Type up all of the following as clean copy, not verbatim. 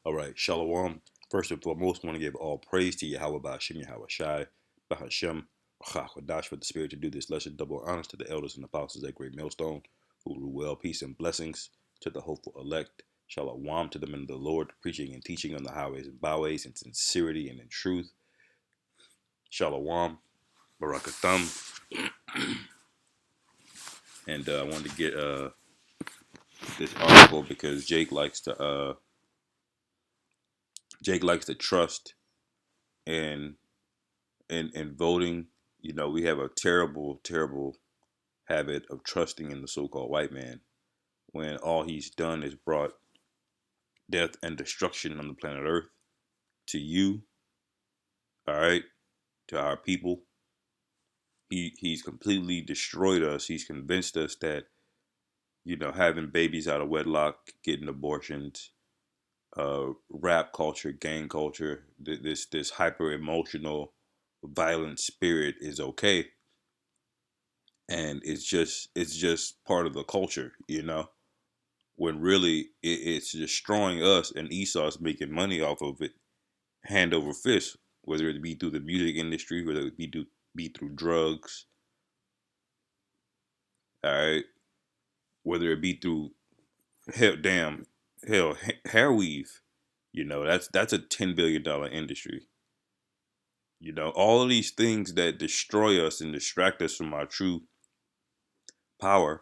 All right, Shalom. First and foremost, I want to give all praise to Yahweh Ba'ashem Yahweh Shai, Bahashem, Chachadash for the Spirit to do this lesson. Double honors to the elders and apostles at Great Millstone, who rule well, peace and blessings to the hopeful elect. Shalom to the men of the Lord, preaching and teaching on the highways and byways in sincerity and in truth. Shalom, Barakathum. And I wanted to get this article because Jake likes to trust in in voting. You know, we have a terrible habit of trusting in the so-called white man when all he's done is brought death and destruction on the planet Earth to you, all right, to our people. He's completely destroyed us. He's convinced us that, you know, having babies out of wedlock, getting abortions, rap culture, gang culture, this hyper emotional, violent spirit is okay, and it's just part of the culture, you know. When really it's destroying us, and Esau's making money off of it, hand over fist. Whether it be through the music industry, whether it be through drugs, all right, whether it be through hell hair weave, you know, that's a $10 billion industry. You know, all of these things that destroy us and distract us from our true power,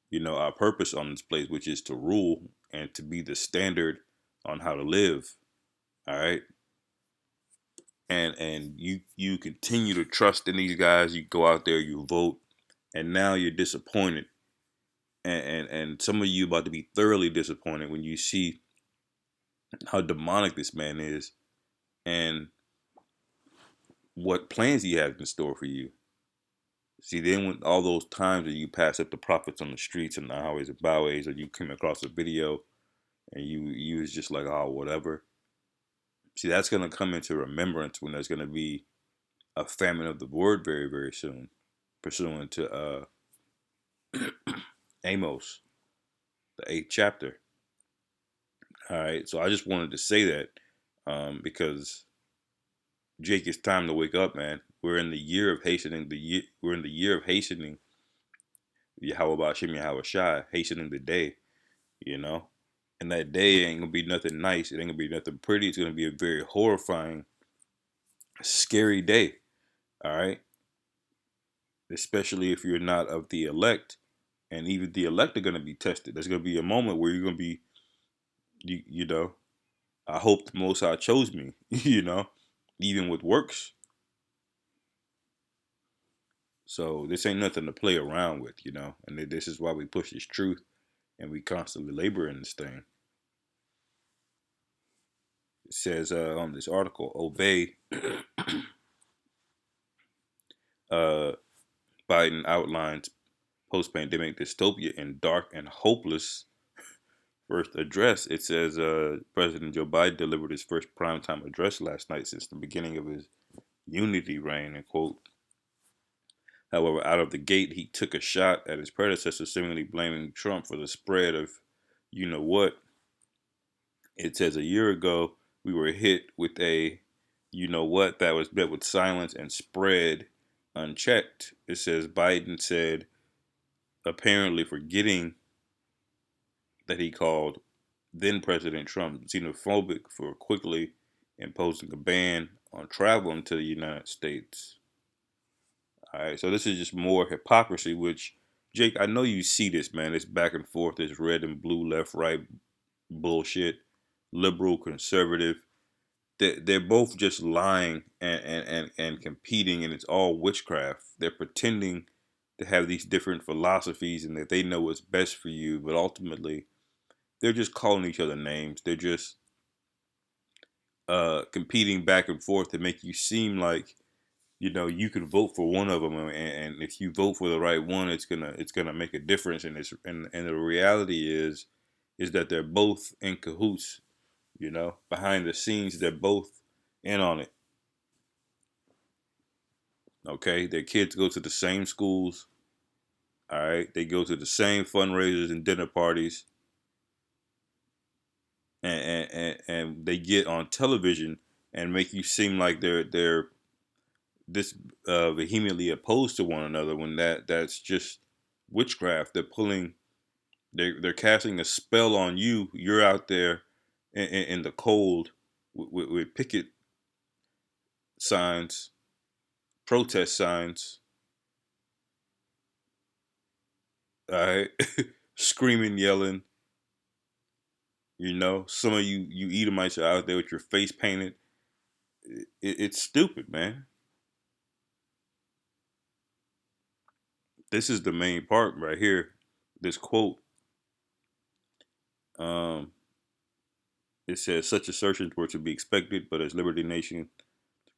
you know, our purpose on this place, which is to rule and to be the standard on how to live. All right. And you continue to trust in these guys. You go out there, you vote, and now you're disappointed. And some of you about to be thoroughly disappointed when you see how demonic this man is and what plans he has in store for you. See, then when all those times that you pass up the prophets on the streets and the highways and byways, or you came across a video and you was just like, oh, whatever. See, that's gonna come into remembrance when there's gonna be a famine of the word very, very soon, pursuant to Amos, the 8th chapter. All right, so I just wanted to say that because Jake, it's time to wake up, man. We're in the year of hastening the year. We're in the year of hastening Yahweh Ba'ashem Yahweh Shai, hastening the day. You know, and that day ain't gonna be nothing nice. It ain't gonna be nothing pretty. It's gonna be a very horrifying, scary day. All right, especially if you're not of the elect, and even the elect are gonna be tested. There's gonna be a moment where you're gonna be, you know, I hope the Most High chose me. You know, even with works. So this ain't nothing to play around with, you know. And this is why we push this truth, and we constantly labor in this thing. It says on this article, obey. uh, Biden outlines post-pandemic dystopia in dark and hopeless first address. It says President Joe Biden delivered his first primetime address last night since the beginning of his unity reign, and quote, however, out of the gate, he took a shot at his predecessor, seemingly blaming Trump for the spread of you know what. It says a year ago, we were hit with a you know what that was met with silence and spread unchecked. It says Biden said, apparently forgetting that he called then President Trump xenophobic for quickly imposing a ban on travel into the United States. All right, so this is just more hypocrisy, which, Jake, I know you see this, man. This back and forth, this red and blue, left, right bullshit, liberal, conservative. They're both just lying and competing, and it's all witchcraft. They're pretending to have these different philosophies and that they know what's best for you, but ultimately, they're just calling each other names. They're just competing back and forth to make you seem like you know you could vote for one of them, and if you vote for the right one, it's gonna make a difference. And the reality is that they're both in cahoots. You know, behind the scenes, they're both in on it. Okay, their kids go to the same schools. All right, they go to the same fundraisers and dinner parties, and they get on television and make you seem like they're this vehemently opposed to one another, when that's just witchcraft. They're pulling, they're casting a spell on you. You're out there in the cold with picket signs, protest signs, all right, screaming, yelling. Some of you Edomites are out there with your face painted. It's stupid, man. This is the main part right here. This quote, um, it says such assertions were to be expected, but as Liberty Nation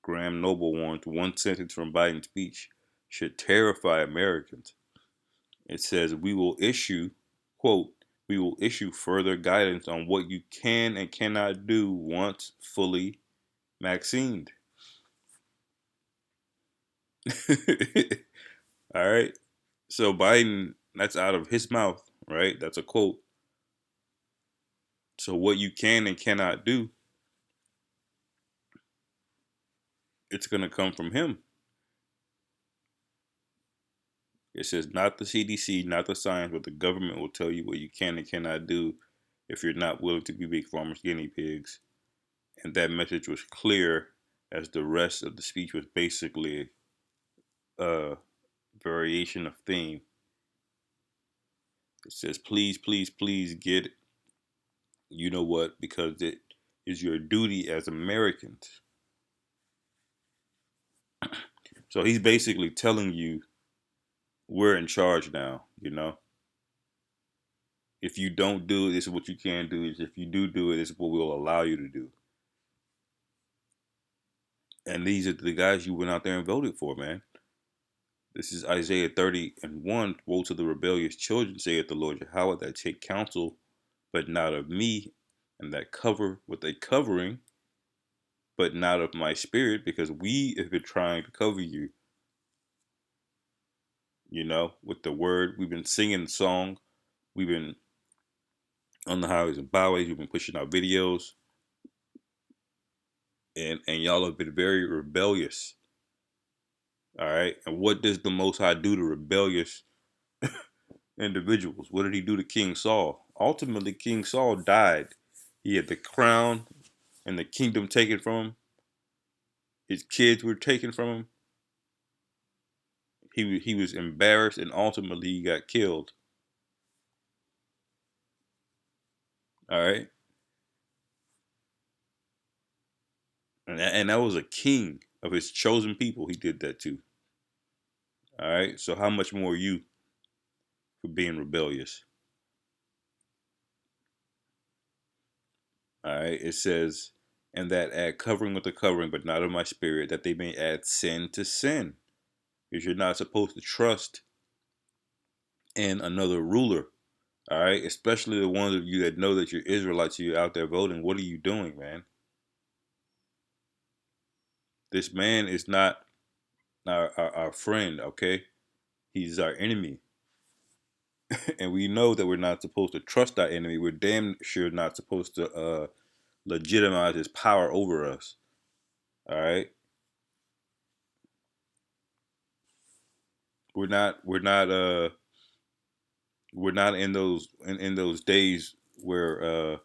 Graham Noble warned, one sentence from Biden's speech should terrify Americans. It says, quote, we will issue further guidance on what you can and cannot do once fully vaccinated. All right. So Biden, that's out of his mouth, right? That's a quote. So what you can and cannot do, it's going to come from him. It says not the CDC, not the science, but the government will tell you what you can and cannot do if you're not willing to be big farmers' guinea pigs. And that message was clear, as the rest of the speech was basically a variation of theme. It says, please, please, please get it. You know what? Because it is your duty as Americans. So he's basically telling you we're in charge now. If you don't do it, this is what you can do. If you do it, this is what we'll allow you to do. And these are the guys you went out there and voted for, man. This is Isaiah 30:1. Woe to the rebellious children, saith the Lord Yahweh, that take counsel, but not of me, and that cover with a covering, but not of my spirit, because we have been trying to cover you, with the word. We've been singing the song. We've been on the highways and byways. We've been pushing out videos. And y'all have been very rebellious. All right. And what does the Most High do to rebellious individuals? What did he do to King Saul? Ultimately, King Saul died. He had the crown and the kingdom taken from him. His kids were taken from him. He was embarrassed, and ultimately he got killed. All right. And that was a king of his chosen people. He did that too. All right. So how much more you for being rebellious? All right. It says, and that add covering with the covering, but not of my spirit, that they may add sin to sin. Because you're not supposed to trust in another ruler. All right. Especially the ones of you that know that you're Israelites, you're out there voting. What are you doing, man? This man is not our friend, okay? He's our enemy. And we know that we're not supposed to trust our enemy. We're damn sure not supposed to legitimize his power over us. All right. We're not we're not we're not in those days where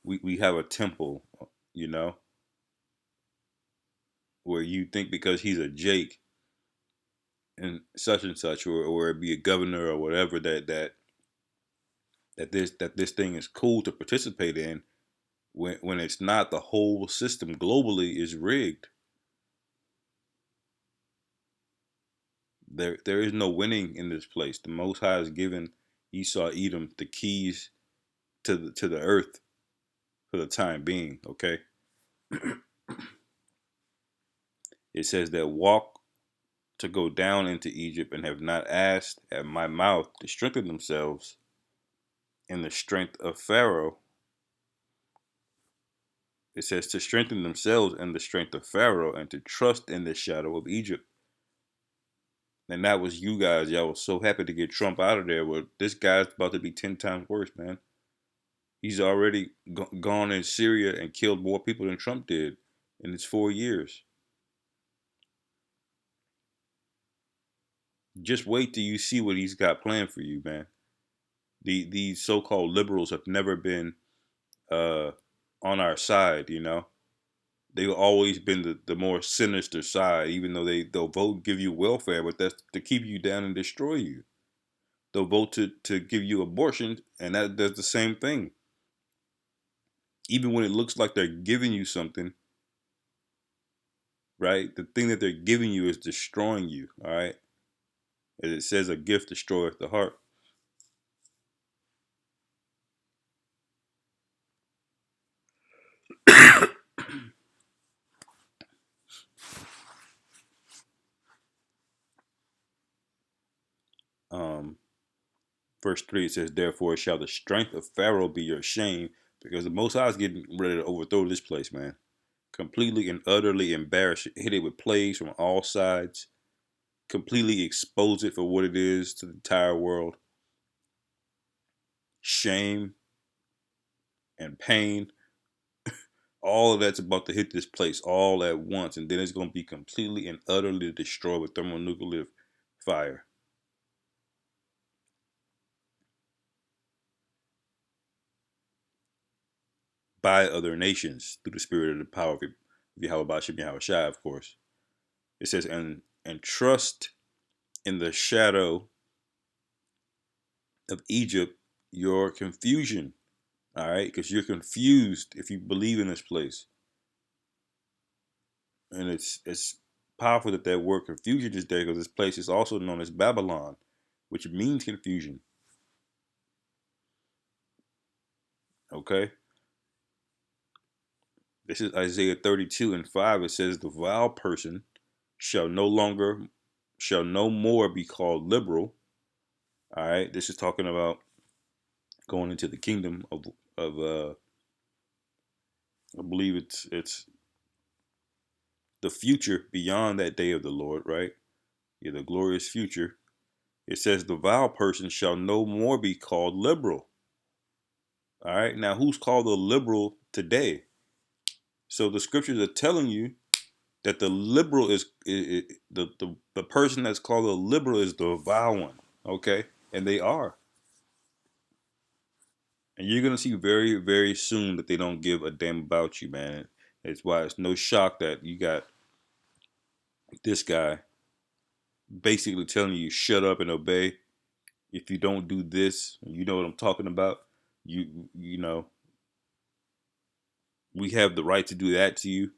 we have a temple, you know, where you think because he's a Jake and such, or be a governor or whatever, that this thing is cool to participate in, when it's not. The whole system globally is rigged. There is no winning in this place. The Most High has given Esau Edom the keys to the earth for the time being. Okay. It says that walk to go down into Egypt, and have not asked at my mouth to strengthen themselves in the strength of Pharaoh. It says to strengthen themselves in the strength of Pharaoh, and to trust in the shadow of Egypt. And that was you guys. Y'all was so happy to get Trump out of there. Well, this guy's about to be 10 times worse, man. He's already gone in Syria and killed more people than Trump did in his 4 years. Just wait till you see what he's got planned for you, man. These so-called liberals have never been uh, on our side. They've always been the more sinister side, even though they'll vote give you welfare, but that's to keep you down and destroy you. They'll vote to give you abortion, and that does the same thing. Even when it looks like they're giving you something, right? The thing that they're giving you is destroying you, all right? As it says, a gift destroyeth the heart. um, Verse 3, it says, therefore shall the strength of Pharaoh be your shame, because the Most High is getting ready to overthrow this place, man. Completely and utterly embarrass it, hit it with plagues from all sides, completely expose it for what it is to the entire world. Shame and pain, all of that's about to hit this place all at once, and then it's going to be completely and utterly destroyed with thermonuclear fire by other nations through the spirit of the power of Yahweh Shem Yahweh Shai, of course. It says, and trust in the shadow of Egypt your confusion. All right, because you're confused if you believe in this place, and it's powerful that that word confusion is there, because this place is also known as Babylon, which means confusion. Okay, this is Isaiah 32:5. It says, the vile person shall no more be called liberal. All right, this is talking about going into the kingdom of I believe it's the future beyond that day of the Lord, right? Yeah, the glorious future. It says the vile person shall no more be called liberal. All right, now who's called a liberal today? So the scriptures are telling you that the liberal the person that's called a liberal is the vile one. Okay, and they are, and you're gonna see very very soon that they don't give a damn about you, man. It's why it's no shock that you got this guy basically telling you shut up and obey. If you don't do this, you know what I'm talking about. You know we have the right to do that to you,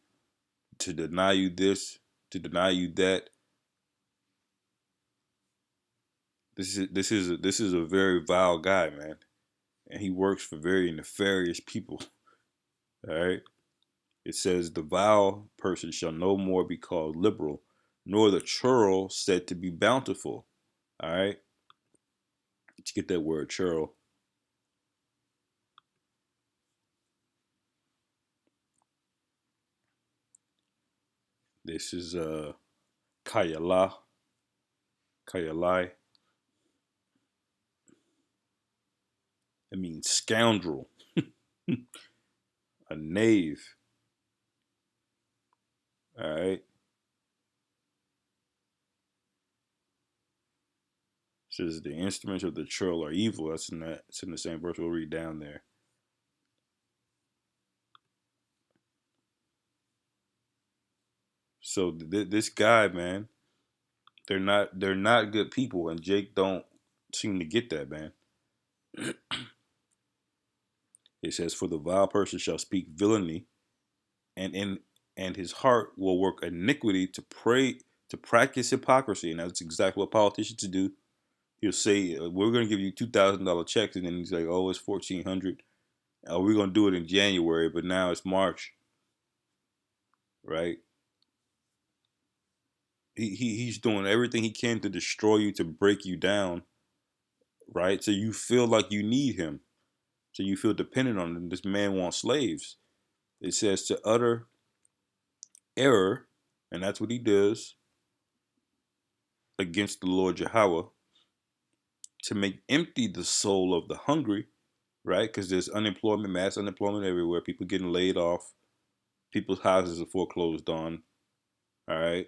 to deny you this, to deny you that. This is a very vile guy, man, and he works for very nefarious people. All right. It says the vile person shall no more be called liberal, nor the churl said to be bountiful. All right. Let's get that word churl. This is kayala, kayalai. It means scoundrel, a knave. All right. It says the instruments of the churl are evil. That's in that. It's in the same verse. We'll read down there. So this guy, man, they're not good people, and Jake don't seem to get that, man. It says, "For the vile person shall speak villainy, and in and his heart will work iniquity to practice hypocrisy." And that's exactly what politicians do. He'll say, "We're going to give you $2,000 checks," and then he's like, "Oh, it's 1,400. We're going to do it in January, but now it's March, right?" He's doing everything he can to destroy you, to break you down, right? So you feel like you need him, so you feel dependent on him. This man wants slaves. It says to utter error, and that's what he does against the Lord Yahweh, to make empty the soul of the hungry, right? Because there's unemployment, mass unemployment everywhere. People getting laid off. People's houses are foreclosed on. All right,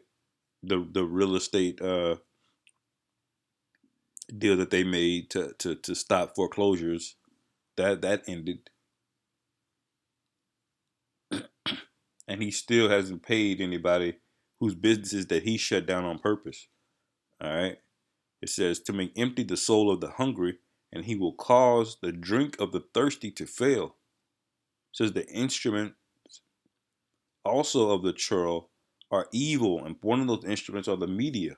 the real estate deal that they made to stop foreclosures, that ended, and he still hasn't paid anybody whose businesses that he shut down on purpose. All right, it says to make empty the soul of the hungry, and he will cause the drink of the thirsty to fail. It says the instruments also of the churl are evil, and one of those instruments are the media.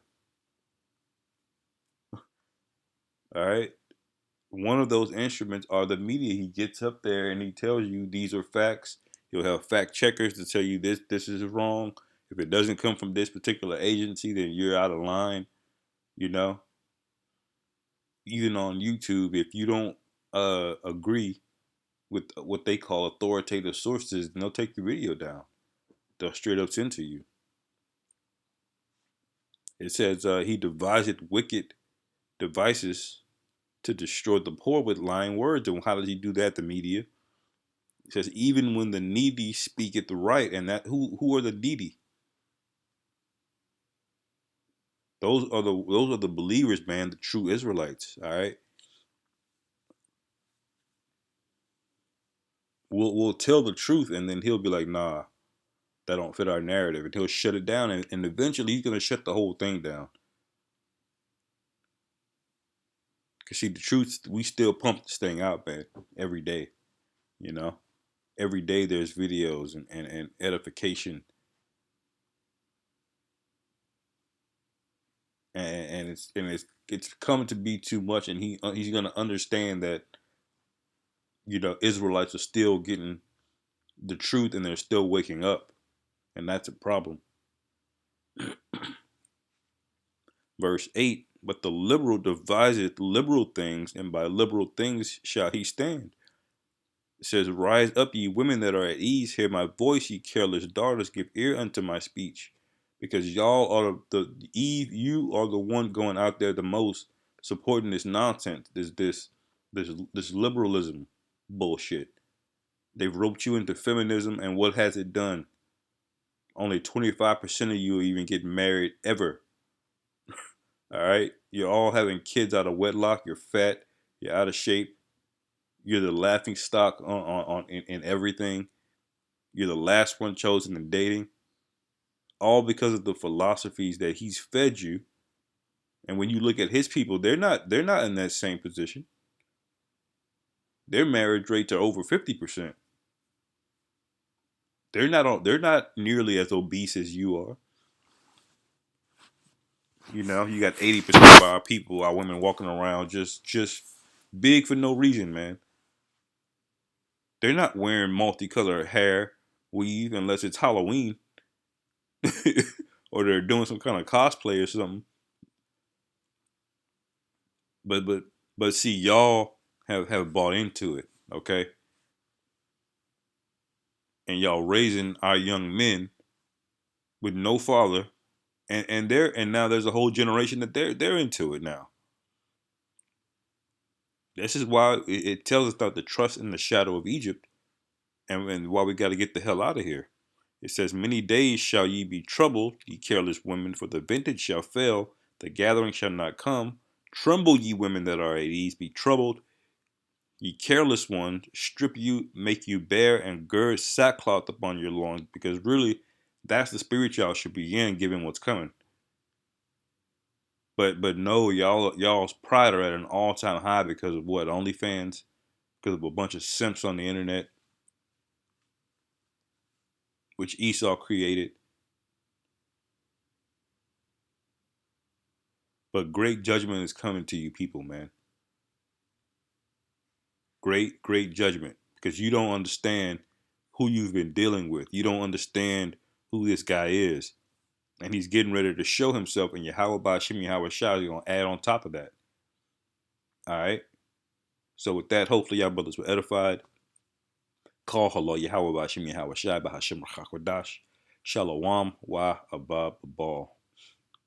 All right, one of those instruments are the media. He gets up there and he tells you these are facts. He'll have fact checkers to tell you this is wrong. If it doesn't come from this particular agency, then you're out of line. You know, even on YouTube, if you don't agree with what they call authoritative sources, they'll take the video down. They'll straight up censor you. It says he devised wicked devices to destroy the poor with lying words. And how does he do that? The media. It says even when the needy speaketh right, and that who are the needy? Those are the believers, man, the true Israelites. All right. We'll tell the truth, and then he'll be like, nah, that don't fit our narrative, and he'll shut it down, and eventually he's gonna shut the whole thing down. Cause see, the truth, we still pump this thing out, man, every day. You know, every day there's videos and edification, and it's coming to be too much, and he's gonna understand that Israelites are still getting the truth, and they're still waking up, and that's a problem. Verse 8, but the liberal deviseth liberal things, and by liberal things shall he stand. It says, rise up, ye women that are at ease, hear my voice, ye careless daughters, give ear unto my speech. Because y'all are the Eve, you are the one going out there the most supporting this nonsense, this liberalism bullshit. They've roped you into feminism, and what has it done? Only 25% of you even get married ever. All right, you're all having kids out of wedlock. You're fat. You're out of shape. You're the laughing stock in everything. You're the last one chosen in dating. All because of the philosophies that he's fed you. And when you look at his people, they're not in that same position. Their marriage rates are over 50%. They're not nearly as obese as you are. You got 80% of our people, our women walking around just big for no reason, man. They're not wearing multicolored hair weave unless it's Halloween or they're doing some kind of cosplay or something. But see, y'all have bought into it, okay? And y'all raising our young men with no father, and now there's a whole generation that they're into it now. This is why it tells us about the trust in the shadow of Egypt, and why we got to get the hell out of here. It says, many days shall ye be troubled, ye careless women, for the vintage shall fail, the gathering shall not come. Tremble, ye women that are at ease, be troubled, ye careless ones, strip you, make you bare, and gird sackcloth upon your loins, because really, that's the spirit y'all should be in, given what's coming. But no, y'all's pride are at an all time high because of what? OnlyFans, because of a bunch of simps on the internet, which Esau created. But great judgment is coming to you people, man. Great judgment. Because you don't understand who you've been dealing with. You don't understand who this guy is. And he's getting ready to show himself, and Yahweh Ba'Shem Yahweh Shah is going to add on top of that. All right? So with that, hopefully y'all brothers were edified. Call Allah Yahweh Ba'Shem Yahweh Shah Ba'Hashem Rachakwadash. Shalom wa abab ball.